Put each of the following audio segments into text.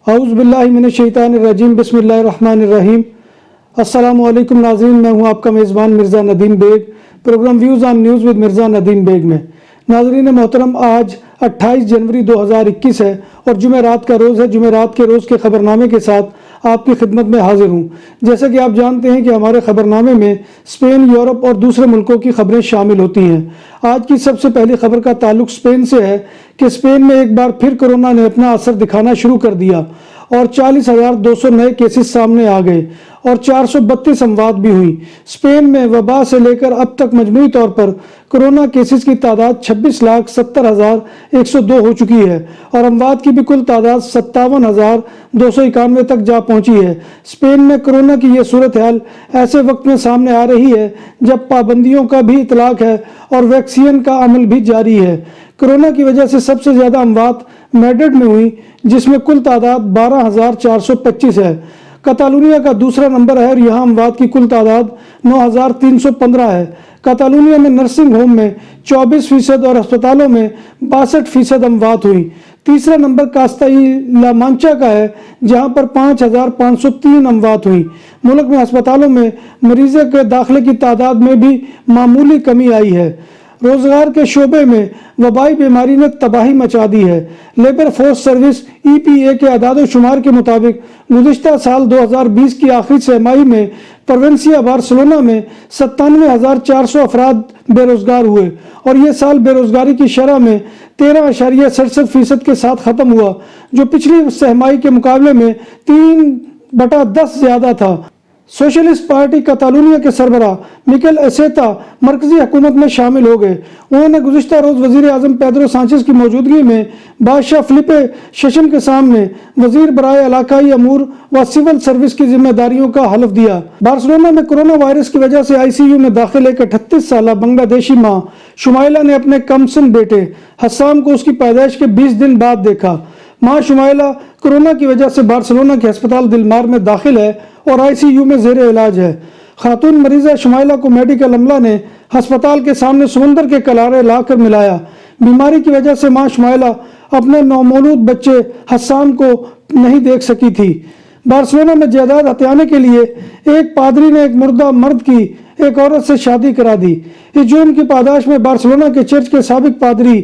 اعوذ باللہ من الشیطان الرجیم، بسم اللہ الرحمن الرحیم۔ السلام علیکم ناظرین، میں ہوں آپ کا میزبان Mirza Nadeem Baig, programme views on news with Mirza Nadeem Baig میں۔ ناظرین محترم، آج 28 جنوری 2021 ہے اور جمعرات کا روز ہے۔ جمعرات کے روز کے خبرنامے کے ساتھ آپ کی خدمت میں حاضر ہوں۔ جیسا کہ آپ جانتے ہیں کہ ہمارے خبرنامے میں اسپین، یورپ اور دوسرے ملکوں کی خبریں شامل ہوتی ہیں۔ آج کی سب سے پہلی خبر کا تعلق اسپین سے ہے کہ اسپین میں ایک بار پھر کورونا نے اپنا اثر دکھانا شروع کر دیا اور 40,200 نئے کیسز سامنے آ گئے اور 432 اموات بھی ہوئی۔ اسپین میں وبا سے لے کر اب تک مجموعی طور پر کورونا کیسز کی تعداد 26,70,102 ہو چکی ہے اور اموات کی بھی کل تعداد 57,291 تک جا پہنچی ہے۔ اسپین میں کورونا کی یہ صورتحال ایسے وقت میں سامنے آ رہی ہے جب پابندیوں کا بھی اطلاق ہے اور ویکسین کا عمل بھی جاری ہے۔ کورونا کی وجہ سے سب سے زیادہ اموات میڈرڈ میں ہوئی، جس میں کل تعداد 12,425 ہے۔ کاتالونیا کا دوسرا نمبر ہے اور یہاں اموات کی کل تعداد 9,315 ہے۔ کاتالونیا میں نرسنگ ہوم میں 24% اور ہسپتالوں میں 62% اموات ہوئی۔ تیسرا نمبر کاستائی لا مانچا کا ہے، جہاں پر 5,503 اموات ہوئی۔ ملک میں ہسپتالوں میں مریضوں کے داخلے کی تعداد میں بھی معمولی کمی آئی ہے۔ روزگار کے شعبے میں وبائی بیماری نے تباہی مچا دی ہے۔ لیبر فورس سروس EPA کے اعداد و شمار کے مطابق گزشتہ سال 2020 کی آخری سہ ماہی میں پروونسیا بارسلونا میں 97,400 افراد بے روزگار ہوئے اور یہ سال بے روزگاری کی شرح میں 13.67% کے ساتھ ختم ہوا، جو پچھلی سہ ماہی کے مقابلے میں 3/10 زیادہ تھا۔ سوشلسٹ پارٹی کاتالونیا کے سربراہ مکل ایسیتا مرکزی حکومت میں شامل ہو گئے۔ انہوں نے گزشتہ روز وزیر اعظم پیدرو سانچیز کی موجودگی میں بادشاہ فلیپے ششم کے سامنے وزیر برائے علاقائی امور و سول سروس کی ذمہ داریوں کا حلف دیا۔ بارسلونا میں کورونا وائرس کی وجہ سے ICU میں داخل ایک 38 سالہ بنگلہ دیشی ماں شمائلہ نے اپنے کمسن بیٹے حسان کو اس کی پیدائش کے 20 دن بعد دیکھا۔ ماں شمائلہ کورونا کی وجہ سے بارسلونا کے ہسپتال دلمار میں داخل ہے اور ICU میں زیر علاج ہے۔ خاتون مریضہ شمائلہ کو میڈیکل عملہ نے ہسپتال کے سامنے سمندر کے کنارے لا کر ملایا۔ بیماری کی وجہ سے ماں شمائلہ اپنے نومولود بچے حسان کو نہیں دیکھ سکی تھی۔ بارسلونا میں جائیداد ہتھیانے کے لیے ایک پادری نے ایک مردہ مرد کی ایک عورت سے شادی کرا دی۔ اس جرم کی پاداش میں بارسلونا کے چرچ کے سابق پادری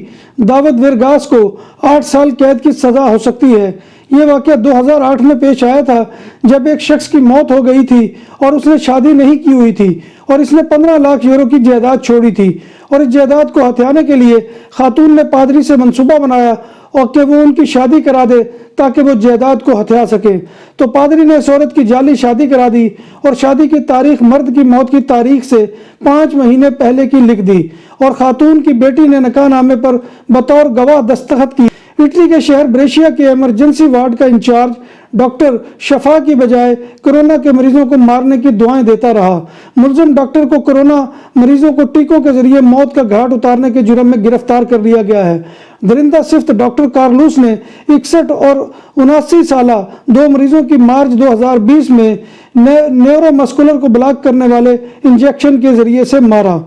داود ویرگاس کو 8 سال قید کی سزا ہو سکتی ہے۔ یہ واقعہ 2008 میں پیش آیا تھا، جب ایک شخص کی موت ہو گئی تھی اور اس نے شادی نہیں کی ہوئی تھی اور اس نے 15 لاکھ یورو کی جائیداد چھوڑی تھی، اور اس جائیداد کو ہتھیانے کے لیے خاتون نے پادری سے منصوبہ بنایا اور کہ وہ ان کی شادی کرا دے تاکہ وہ جائیداد کو ہتھیا سکے۔ تو پادری نے اس عورت کی جعلی شادی کرا دی اور شادی کی تاریخ مرد کی موت کی تاریخ سے 5 مہینے پہلے کی لکھ دی اور خاتون کی بیٹی نے نکاح نامے پر بطور گواہ دستخط کی۔ اٹلی کے شہر بریشیا کے ایمرجنسی وارڈ کا انچارج ڈاکٹر شفا کی بجائے کورونا کے مریضوں کو مارنے کی دعائیں دیتا رہا۔ ملزم ڈاکٹر کو کورونا مریضوں کو ٹیکوں کے ذریعے موت کا گھاٹ اتارنے کے جرم میں گرفتار کر لیا گیا ہے۔ درندہ صفت ڈاکٹر کارلوس نے 61 اور 79 سالہ 2 مریضوں کی مارچ 2020 میں نیورو مسکولر کو بلاک کرنے والے انجیکشن کے ذریعے سے مارا۔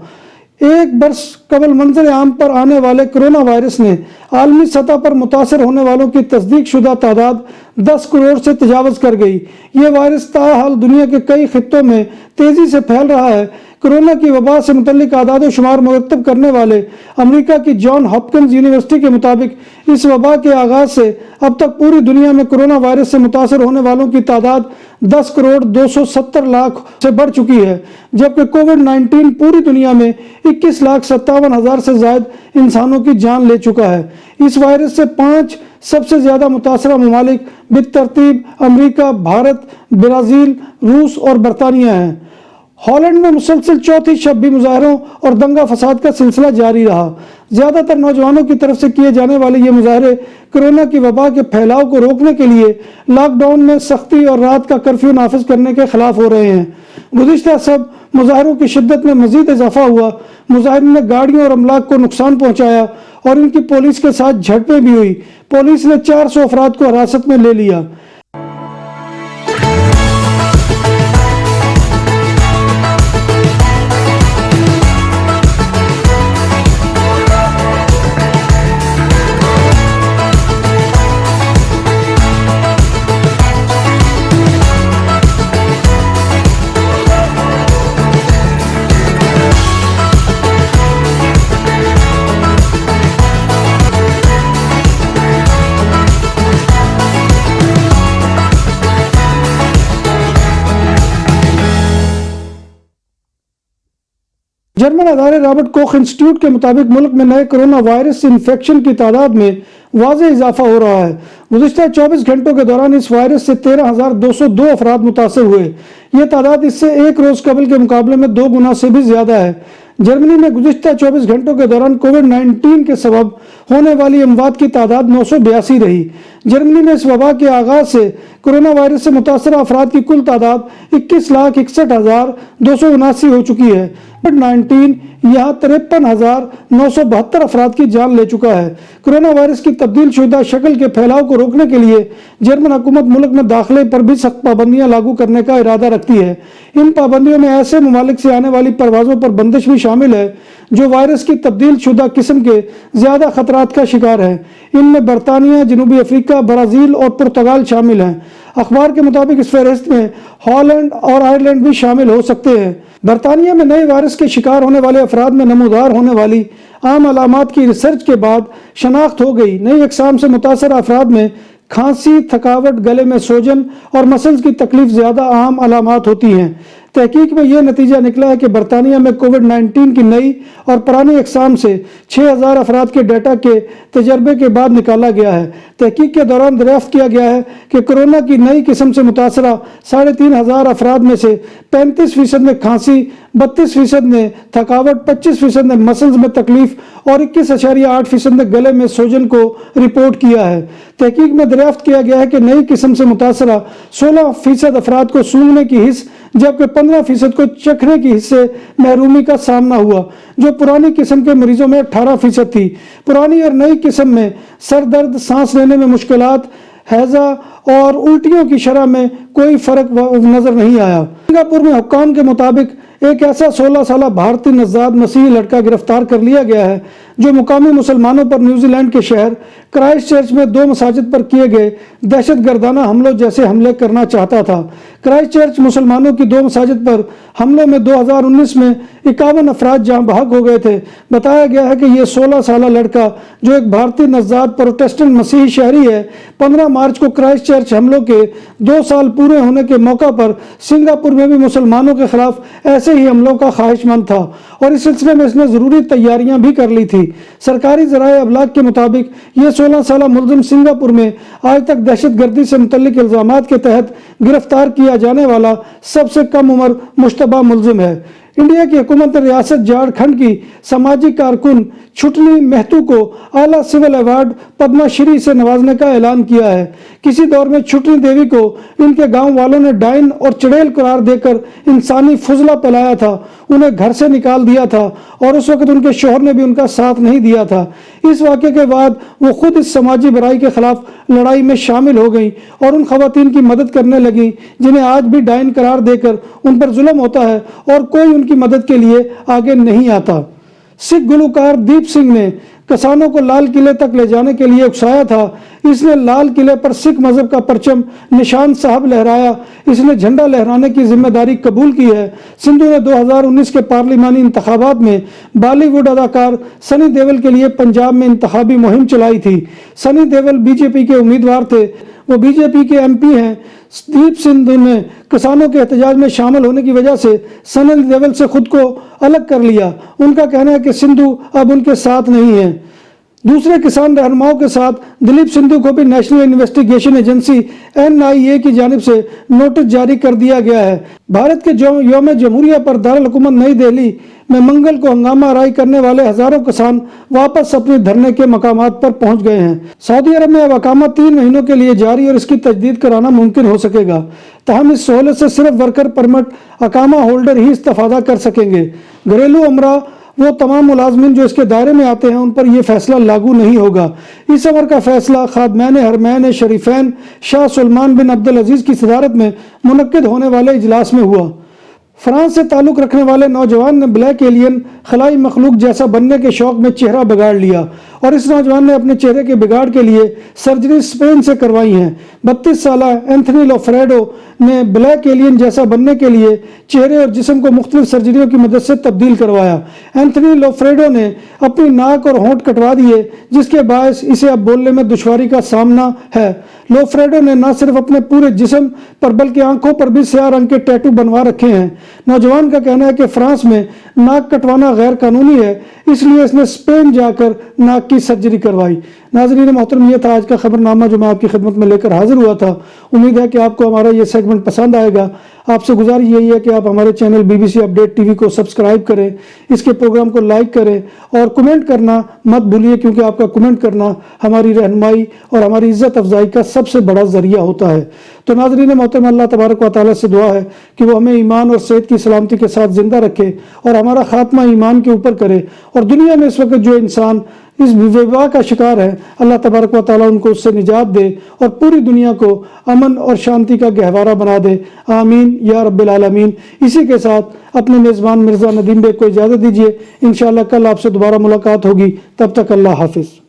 ایک برس قبل منظر عام پر آنے والے کرونا وائرس نے عالمی سطح پر متاثر ہونے والوں کی تصدیق شدہ تعداد 10 کروڑ سے تجاوز کر گئی۔ یہ وائرس تاحال دنیا کے کئی خطوں میں تیزی سے پھیل رہا ہے۔ کورونا کی وبا سے متعلق اعداد و شمار مرتب کرنے والے امریکہ کی جان ہاپکنز یونیورسٹی کے مطابق اس وبا کے آغاز سے اب تک پوری دنیا میں کورونا وائرس سے متاثر ہونے والوں کی تعداد 10 کروڑ 270 لاکھ سے بڑھ چکی ہے، جبکہ کووڈ-19 پوری دنیا میں 21,57,000 سے زائد انسانوں کی جان لے چکا ہے۔ اس وائرس سے 5 سب سے زیادہ متاثرہ ممالک بالترتیب امریکہ، بھارت، برازیل، روس اور برطانیہ ہیں۔ ہالینڈ میں مسلسل چوتھی شب بھی مظاہروں اور دنگا فساد کا سلسلہ جاری رہا۔ زیادہ تر نوجوانوں کی طرف سے کیے جانے والے یہ مظاہرے کورونا کی وبا کے پھیلاؤ کو روکنے کے لیے لاک ڈاؤن میں سختی اور رات کا کرفیو نافذ کرنے کے خلاف ہو رہے ہیں۔ گزشتہ سب مظاہروں کی شدت میں مزید اضافہ ہوا۔ مظاہرین نے گاڑیوں اور املاک کو نقصان پہنچایا اور ان کی پولیس کے ساتھ جھڑپیں بھی ہوئی۔ پولیس نے 400 افراد کو حراست میں لے لیا۔ جرمن ادارے رابرٹ کوخ انسٹیٹیوٹ کے مطابق ملک میں نئے کرونا وائرس انفیکشن کی تعداد میں واضح اضافہ ہو رہا ہے۔ گزشتہ 24 گھنٹوں کے دوران اس وائرس سے 13,202 افراد متاثر ہوئے۔ یہ تعداد اس سے ایک روز قبل کے مقابلے میں 2 گنا سے بھی زیادہ ہے۔ جرمنی میں گزشتہ 24 گھنٹوں کے دوران کووڈ-19 کے سبب ہونے والی اموات کی تعداد 982 رہی۔ جرمنی میں اس وبا کے آغاز سے کرونا وائرس سے متاثرہ افراد کی کل تعداد 21,61,279 ہو چکی ہے۔ کووڈ-19 یہاں 53,972 افراد کی جان لے چکا ہے۔ کرونا وائرس کی تبدیل شدہ شکل کے پھیلاؤ کو روکنے کے لیے جرمن حکومت ملک میں داخلے پر بھی سخت پابندیاں لاگو کرنے کا ارادہ رکھتی ہے۔ ان پابندیوں میں ایسے ممالک سے آنے والی پروازوں پر بندش بھی شامل ہے جو وائرس کی تبدیل شدہ قسم کے زیادہ خطرات کا شکار ہیں۔ ان میں برطانیہ، جنوبی افریقہ، برازیل اور پرتگال شامل ہیں۔ اخبار کے مطابق اس فہرست میں ہالینڈ اور آئرلینڈ بھی شامل ہو سکتے ہیں۔ برطانیہ میں نئے وائرس کے شکار ہونے والے افراد میں نمودار ہونے والی عام علامات کی ریسرچ کے بعد شناخت ہو گئی۔ نئی اقسام سے متاثرہ افراد میں کھانسی، تھکاوٹ، گلے میں سوجن اور مسلز کی تکلیف زیادہ عام علامات ہوتی ہیں۔ تحقیق میں یہ نتیجہ نکلا ہے کہ برطانیہ میں کووڈ-19 کی نئی اور پرانی اقسام سے 6,000 افراد کے ڈیٹا کے تجربے کے بعد نکالا گیا ہے۔ تحقیق کے دوران دریافت کیا گیا ہے کہ کرونا کی نئی قسم سے متاثرہ 3,500 افراد میں سے 35% میں کھانسی، 32% نے تھکاوٹ، 25% نے مسلز میں تکلیف اور 21.8% نے گلے میں سوجن کو رپورٹ کیا ہے۔ تحقیق میں دریافت کیا گیا ہے کہ نئی قسم سے متاثرہ 16% افراد کو سونگھنے کی حس جبکہ 15% کو چکھنے کی حس سے محرومی کا سامنا ہوا، جو پرانی قسم کے مریضوں میں 18% تھی۔ پرانی اور نئی قسم میں سر درد، سانس لینے میں مشکلات، ہیضہ اور الٹیوں کی شرح میں کوئی فرق نظر نہیں آیا۔ سنگاپور میں حکام کے مطابق ایک ایسا 16 سالہ بھارتی نژاد مسیحی لڑکا گرفتار کر لیا گیا ہے جو مقامی مسلمانوں پر نیوزی لینڈ کے شہر کرائسٹ چرچ میں 2 مساجد پر کیے گئے دہشت گردانہ حملوں جیسے حملے کرنا چاہتا تھا۔ کرائسٹ چرچ مسلمانوں کی 2 مساجد پر حملوں میں 2019 میں 51 افراد جاں بحق ہو گئے تھے۔ بتایا گیا ہے کہ یہ 16 سالہ لڑکا جو ایک بھارتی نژاد پروٹسٹنٹ مسیحی شہری ہے، 15 مارچ کو کرائسٹ چرچ حملوں کے 2 سال پورے ہونے کے موقع پر سنگاپور میں بھی مسلمانوں کے خلاف ایسے ہی حملوں کا خواہش مند تھا اور اس سلسلے میں اس نے ضروری تیاریاں بھی کر لی تھی۔ سرکاری ذرائع ابلاغ کے مطابق یہ 16 سالہ ملزم سنگاپور میں آج تک دہشت گردی سے متعلق الزامات کے تحت گرفتار کیا جانے والا سب سے کم عمر مشتبہ ملزم ہے۔ انڈیا کی حکومت نے ریاست جھارکھنڈ کی سماجی کارکن چھٹنی مہتو کو اعلیٰ سول ایوارڈ پدما شری سے نوازنے کا اعلان کیا ہے۔ کسی دور میں چھٹنی دیوی کو ان کے گاؤں والوں نے ڈائن اور چڑیل قرار دے کر انسانی فضلہ پھیلایا تھا، انہیں گھر سے نکال دیا تھا اور اس وقت ان کے شوہر نے بھی ان کا ساتھ نہیں دیا تھا۔ اس واقعے کے بعد وہ خود اس سماجی برائی کے خلاف لڑائی میں شامل ہو گئیں اور ان خواتین کی مدد کرنے لگیں جنہیں آج بھی ڈائن قرار دے کر ان پر ظلم ہوتا ہے اور کوئی ان کی مدد کے لیے آگے نہیں آتا۔ سکھ گلوکار دیپ سنگھ نے کسانوں کو لال قلعے تک لے جانے کے لیے اکسایا تھا۔ اس نے لال قلعے پر سکھ مذہب کا پرچم نشان صاحب لہرایا۔ اس نے جھنڈا لہرانے کی ذمہ داری قبول کی ہے۔ سندھو نے 2019 کے پارلیمانی انتخابات میں بالی ووڈ اداکار سنی دیول کے لیے پنجاب میں انتخابی مہم چلائی تھی۔ سنی دیول بی جے پی کے امیدوار تھے، وہ بی جے پی کے ایم پی ہیں۔ دیپ سنگھ نے کسانوں کے احتجاج میں شامل ہونے کی وجہ سے سنی دیول سے خود کو الگ کر لیا۔ ان کا کہنا ہے کہ سندھو اب ان کے ساتھ نہیں ہے۔ دوسرے کسان رہنماؤں کے ساتھ دلیپ سندھو کو بھی نیشنل انویسٹیگیشن ایجنسی NIA کی جانب سے نوٹس جاری کر دیا گیا ہے۔ بھارت کے یوم جمہوریہ پر دارالحکومت نئی دہلی میں منگل کو ہنگامہ آرائی کرنے والے ہزاروں کسان واپس اپنے دھرنے کے مقامات پر پہنچ گئے ہیں۔ سعودی عرب میں اب اقامہ 3 مہینوں کے لیے جاری اور اس کی تجدید کرانا ممکن ہو سکے گا، تاہم اس سہولت سے صرف ورکر پرمٹ اقامہ ہولڈر ہی استفادہ کر سکیں گے۔ گھریلو امرا وہ تمام ملازمین جو اس کے دائرے میں آتے ہیں ان پر یہ فیصلہ لاگو نہیں ہوگا۔ اس امر کا فیصلہ خادمین حرمین شریفین شاہ سلمان بن عبدالعزیز کی صدارت میں منعقد ہونے والے اجلاس میں ہوا۔ فرانس سے تعلق رکھنے والے نوجوان نے بلیک ایلین خلائی مخلوق جیسا بننے کے شوق میں چہرہ بگاڑ لیا اور اس نوجوان نے اپنے چہرے کے بگاڑ کے لیے سرجری اسپین سے کروائی ہیں۔ 32 سالہ اینتھنی لوفریڈو نے بلیک ایلین جیسا بننے کے لیے چہرے اور جسم کو مختلف سرجریوں کی مدد سے تبدیل کروایا۔ اینتھنی لوفریڈو نے اپنی ناک اور ہونٹ کٹوا دیے جس کے باعث اسے اب بولنے میں دشواری کا سامنا ہے۔ لوفریڈو نے نہ صرف اپنے پورے جسم پر بلکہ آنکھوں پر بھی سیاہ رنگ کے ٹیٹو بنوا رکھے ہیں۔ نوجوان کا کہنا ہے کہ فرانس میں ناک کٹوانا غیر قانونی ہے، اس لیے اس نے اسپین جا کر ناک کی سرجری کروائی۔ ناظرین محترم، یہ تھا آج کا خبر نامہ جو میں آپ کی خدمت میں لے کر حاضر ہوا تھا۔ امید ہے کہ آپ کو ہمارا یہ سیگمنٹ پسند آئے گا۔ آپ سے گزارش یہی ہے کہ آپ ہمارے channel BBC update T V کو سبسکرائب کریں، اس کے پروگرام کو لائک کریں اور کمنٹ کرنا مت بھولیے، کیونکہ آپ کا کمنٹ کرنا ہماری رہنمائی اور ہماری عزت افزائی کا سب سے بڑا ذریعہ ہوتا ہے۔ تو ناظرین محترم، اللہ تبارک و تعالیٰ سے دعا ہے کہ وہ ہمیں ایمان اور صحت کی سلامتی کے ساتھ زندہ رکھے اور ہمارا خاتمہ ایمان کے اوپر کرے، اور دنیا میں اس وقت جو انسان اس وبا کا شکار ہے، اللہ تبارک و تعالیٰ ان کو اس سے نجات دے اور پوری دنیا کو امن اور شانتی کا گہوارہ بنا دے، آمین یا رب العالمین۔ اسی کے ساتھ اپنے میزبان مرزا ندیم بیگ کو اجازت دیجیے، انشاءاللہ کل آپ سے دوبارہ ملاقات ہوگی، تب تک اللہ حافظ۔